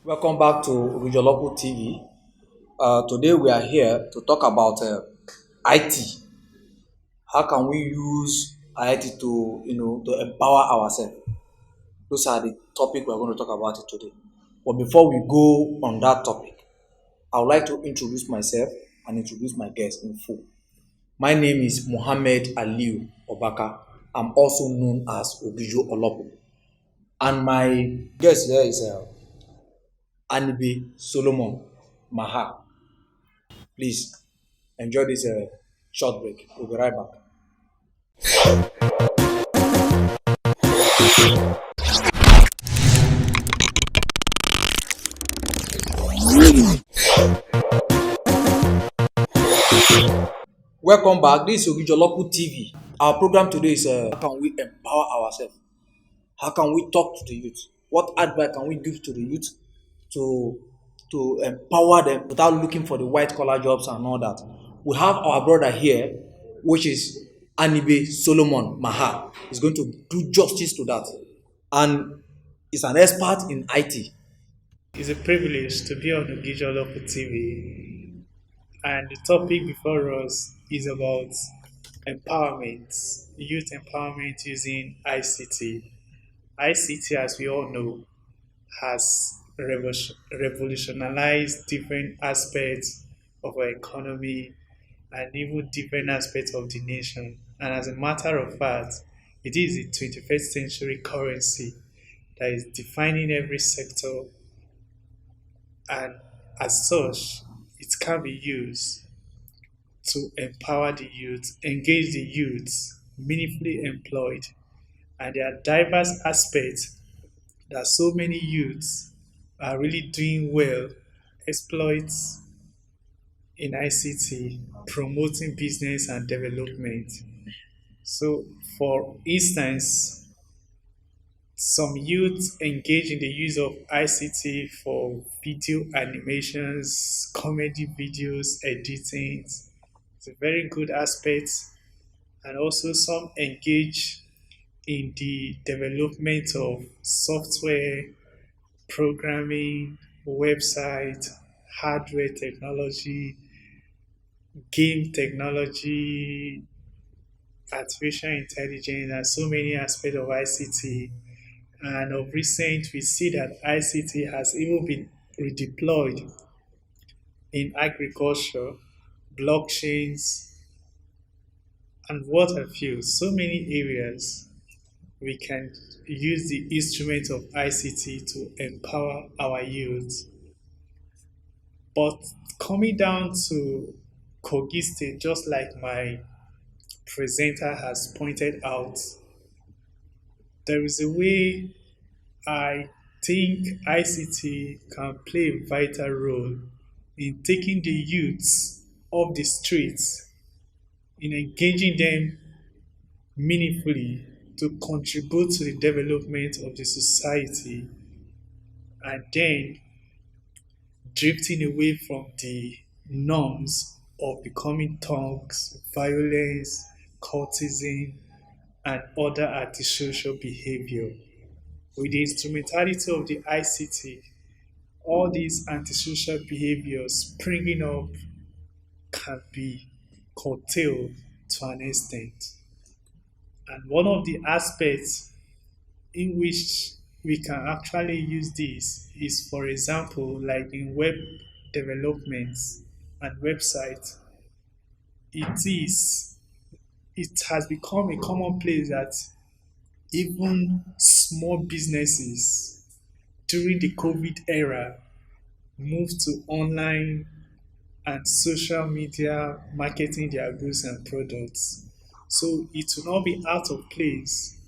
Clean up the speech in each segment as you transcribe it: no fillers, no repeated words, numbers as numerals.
Welcome back to Local TV. Today we are here to talk about IT. How can we use IT to to empower ourselves? Those are the topic we are going to talk about it today. But before we go on that topic, I would like to introduce myself and introduce my guest in full. My name is Mohammed Aliu Obaka. I'm also known as Ogijo Olopo. And my guest here is Anibe Solomon Maha. Please enjoy this short break. We'll be right back. Welcome back. This is Local TV. Our program today is how can we empower ourselves? How can we talk to the youth? What advice can we give to the youth to empower them without looking for the white collar jobs and all that? We have our brother here, which is Anibe Solomon Maha. He's going to do justice to that, and he's an expert in IT. It's a privilege to be on the Gijo Local TV, and the topic before us is about empowerment, youth empowerment using ICT. ICT, as we all know, has revolutionized different aspects of our economy and even different aspects of the nation. And as a matter of fact, it is the 21st century currency that is defining every sector, and as such, it can be used to empower the youth, engage the youth, meaningfully employed. And there are diverse aspects that so many youths are really doing well, exploits in ICT, promoting business and development. So, for instance, some youth engage in the use of ICT for video animations, comedy videos, editing. It's a very good aspect. And also, some engage in the development of software, programming, website, hardware technology, game technology, artificial intelligence, and so many aspects of ICT. And of recent, we see that ICT has even been redeployed in agriculture, blockchains, and what have you. So many areas we can use the instrument of ICT to empower our youth. But coming down to Kogi State, just like my presenter has pointed out, there is a way I think ICT can play a vital role in taking the youths off the streets, in engaging them meaningfully to contribute to the development of the society, and then drifting away from the norms of becoming thugs, violence, cultism, and other antisocial behavior. With the instrumentality of the ICT, all these antisocial behaviors springing up can be curtailed to an extent. And one of the aspects in which we can actually use this is, for example, like in web developments and websites. It is it has become a commonplace that even small businesses during the COVID era moved to online and social media marketing their goods and products. So it will not be out of place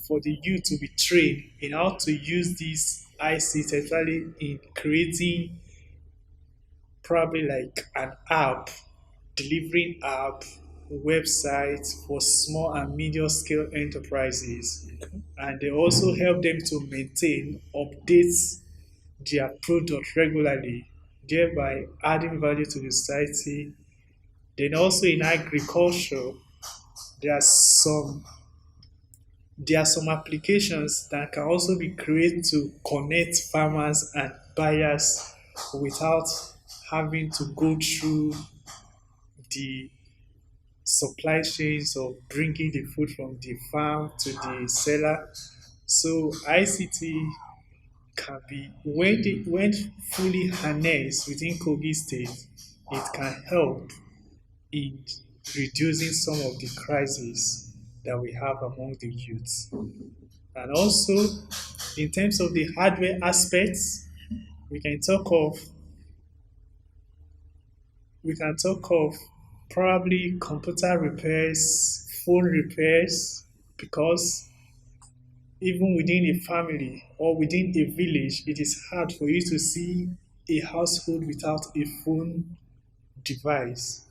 for the youth to be trained in how to use this ICT, especially in creating probably like an app, delivering app, websites for small and medium scale enterprises. And they also help them to maintain, update their product regularly, thereby adding value to the society. Then also in agriculture, there are some There are some applications that can also be created to connect farmers and buyers without having to go through the supply chains of bringing the food from the farm to the seller. So ICT can be when fully harnessed within Kogi State, it can help in reducing some of the crises that we have among the youths. And also, in terms of the hardware aspects, we can talk of we can talk of probably computer repairs, phone repairs, because even within a family or within a village, it is hard for you to see a household without a phone device.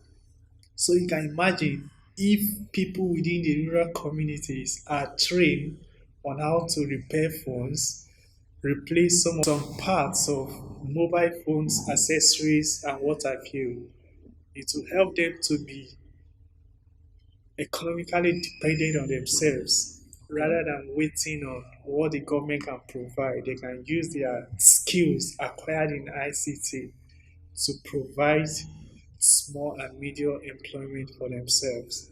So you can imagine if people within the rural communities are trained on how to repair phones, replace some parts of mobile phones, accessories, and what have you, it will help them to be economically dependent on themselves rather than waiting on what the government can provide. They can use their skills acquired in ICT to provide small and medium employment for themselves.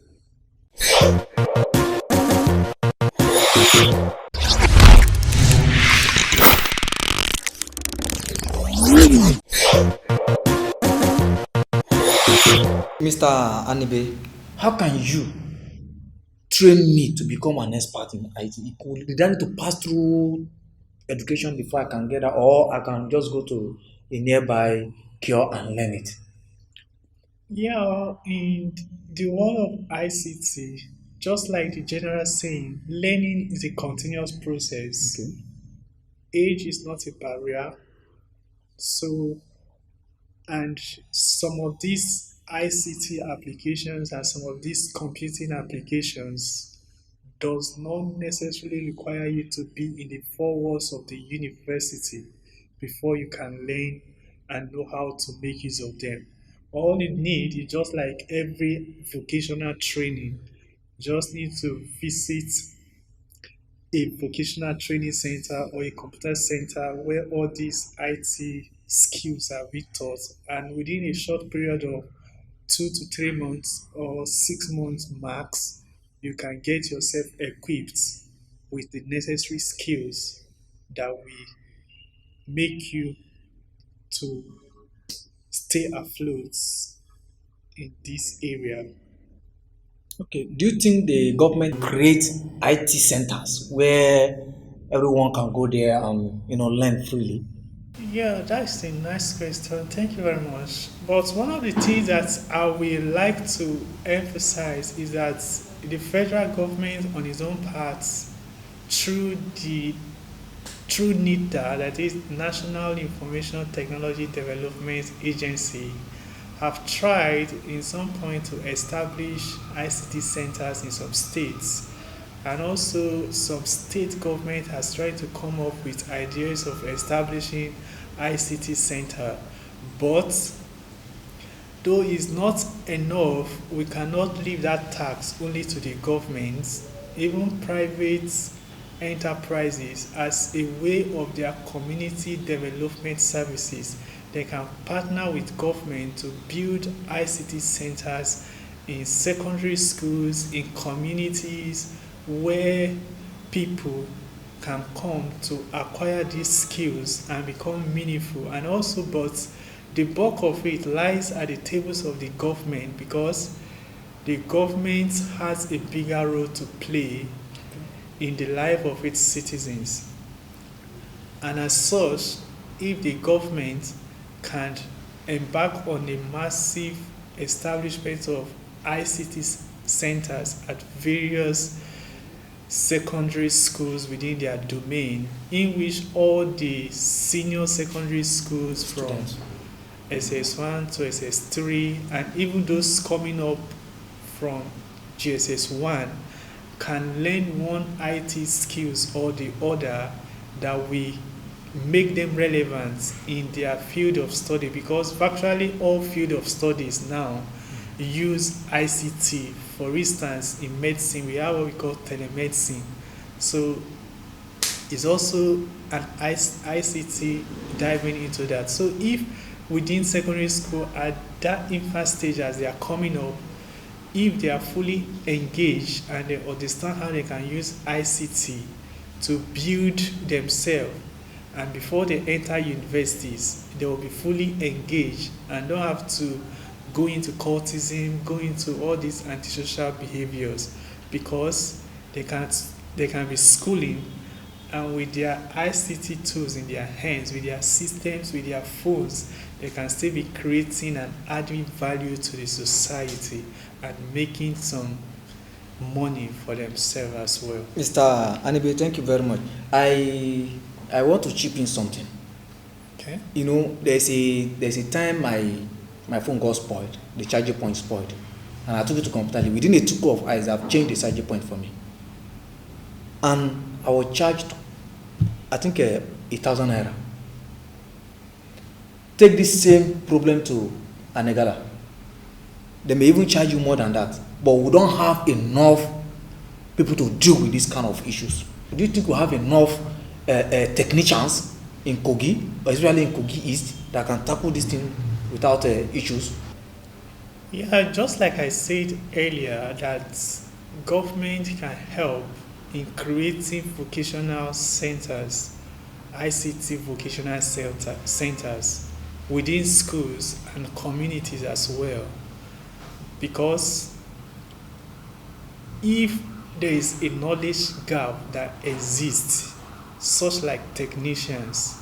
Mr. Anibe, how can you train me to become an expert in IT? Did I need to pass through education before I can get that, or I can just go to a nearby cure and learn it? Yeah, in the world of ICT, just like the general saying, learning is a continuous process. Okay. Age is not a barrier. So, and some of these ICT applications and some of these computing applications does not necessarily require you to be in the four walls of the university before you can learn and know how to make use of them. All you need is just like every vocational training, just need to visit a vocational training center or a computer center where all these IT skills are being taught, and within a short period of 2 to 3 months or 6 months max, you can get yourself equipped with the necessary skills that will make you to stay afloat in this area. Okay. Do you think the government create IT centers where everyone can go there and learn freely? Yeah, that's a nice question. Thank you very much. But one of the things that I would like to emphasize is that the federal government, on its own part, through the through NITA, that is National Information Technology Development Agency, have tried in some point to establish ICT centers in some states. And also some state government has tried to come up with ideas of establishing ICT center. But though it's not enough, we cannot leave that tax only to the governments. Even private enterprises, as a way of their community development services, they can partner with government to build ICT centers in secondary schools, in communities where people can come to acquire these skills and become meaningful. And also, but the bulk of it lies at the tables of the government, because the government has a bigger role to play in the life of its citizens. And as such, if the government can embark on a massive establishment of ICT centers at various secondary schools within their domain, in which all the senior secondary schools from Students. SS1 to SS3 and even those coming up from GSS1 can learn one IT skills or the other that will make them relevant in their field of study, because virtually all field of studies now use ICT. For instance, in medicine, we have what we call telemedicine. So it's also an ICT diving into that. So if within secondary school at that infant stage as they are coming up, if they are fully engaged and they understand how they can use ICT to build themselves, and before they enter universities, they will be fully engaged and don't have to go into cultism, go into all these antisocial behaviors, because they can they can be schooling, and with their ICT tools in their hands, with their systems, with their phones, they can still be creating and adding value to the society and making some money for themselves as well. Mr. Anibe, thank you very much. I want to chip in something. Okay. You know, there's a time my phone got spoiled, the charging point spoiled, and I took it to computer. Within a twinkle of eyes, I've changed the charging point for me, and I was charged, I think, 1,000 naira. Take this same problem to Anegala. They may even charge you more than that, but we don't have enough people to deal with this kind of issues. Do you think we have enough technicians in Kogi, or especially in Kogi East, that can tackle this thing without issues? Yeah, just like I said earlier, that government can help in creating vocational centers, ICT vocational centers within schools and communities as well. Because if there is a knowledge gap that exists, such like technicians,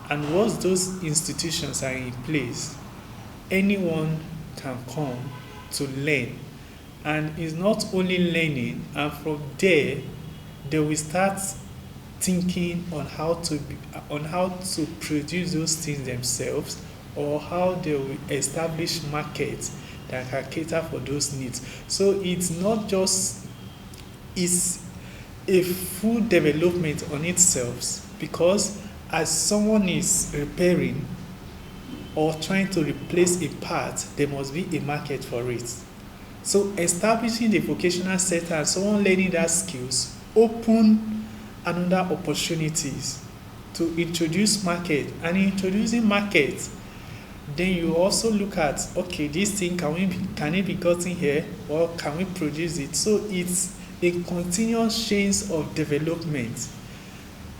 and once those institutions are in place, anyone can come to learn. And it's not only learning, and from there they will start thinking on how to produce those things themselves, or how they will establish markets that can cater for those needs. So it's not just, it's a full development on itself, because as someone is repairing or trying to replace a part, there must be a market for it. So establishing the vocational center and someone learning that skills open another opportunities to introduce market. And in introducing market, then you also look at, okay, this thing, can it be gotten here, or can we produce it? So it's a continuous chains of development.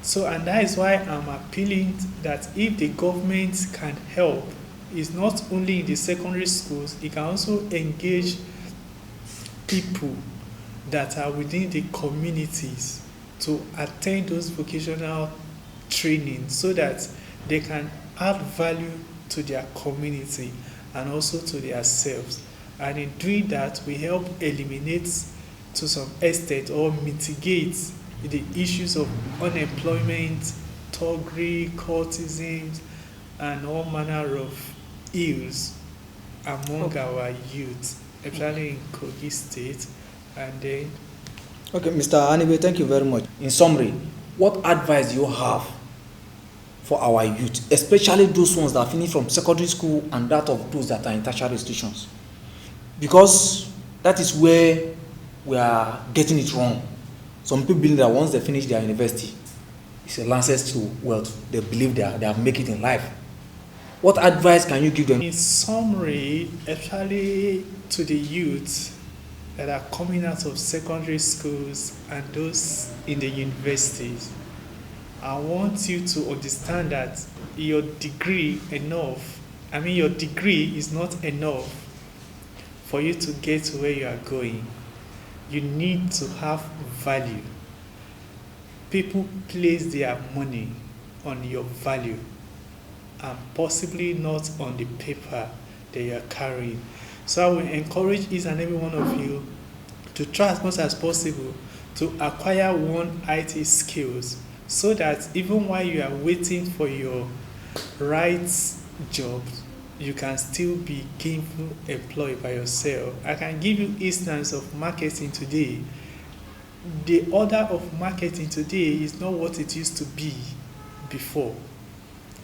So, and that is why I'm appealing that if the government can help, it's not only in the secondary schools, it can also engage people that are within the communities to attend those vocational training, so that they can add value to their community and also to themselves. And in doing that, we help eliminate to some extent or mitigate the issues of unemployment, thuggery, cultism, and all manner of ills among our youth, especially in Kogi State. And then, Okay, Mr. Anibe, thank you very much. In summary, what advice do you have for our youth, especially those ones that finish from secondary school and that of those that are in tertiary institutions? Because that is where we are getting it wrong. Some people believe that once they finish their university, it's a license to wealth. They believe they have made it in life. What advice can you give them? in summary, especially to the youth that are coming out of secondary schools and those in the universities, I want you to understand that your degree your degree is not enough for you to get to where you are going. You need to have value. People place their money on your value, and possibly not on the paper that you are carrying. So I will encourage each and every one of you to try as much as possible to acquire one IT skills, so that even while you are waiting for your right job, you can still be gainful employed by yourself. I can give you instance of marketing today. The order of marketing today is not what it used to be before.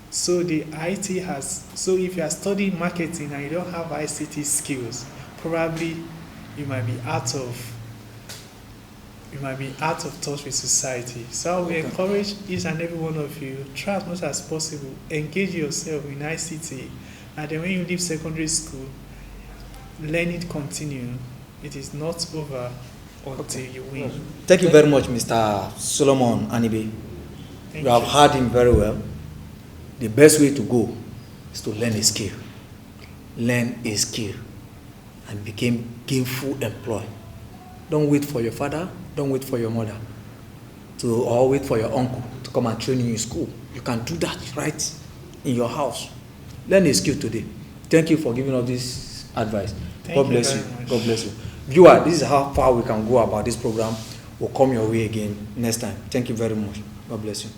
So the IT has, so if you are studying marketing and you don't have ICT skills, probably you might be out of you might be out of touch with society. So we Okay. encourage each and every one of you, try as much as possible, engage yourself in ICT, and then when you leave secondary school, let it continue. It is not over until you win. Thank you very much, Mr. Solomon Anibe. Thank You have you. heard him very well. The best way to go is to learn a skill. Learn a skill and become gainful employed. Don't wait for your father, don't wait for your mother or wait for your uncle to come and train you in school. You can do that right in your house. Learn a skill today. Thank you for giving us this advice. Thank God you bless very you. much. God bless you. Viewer, this is how far we can go about this program. We'll come your way again next time. Thank you very much. God bless you.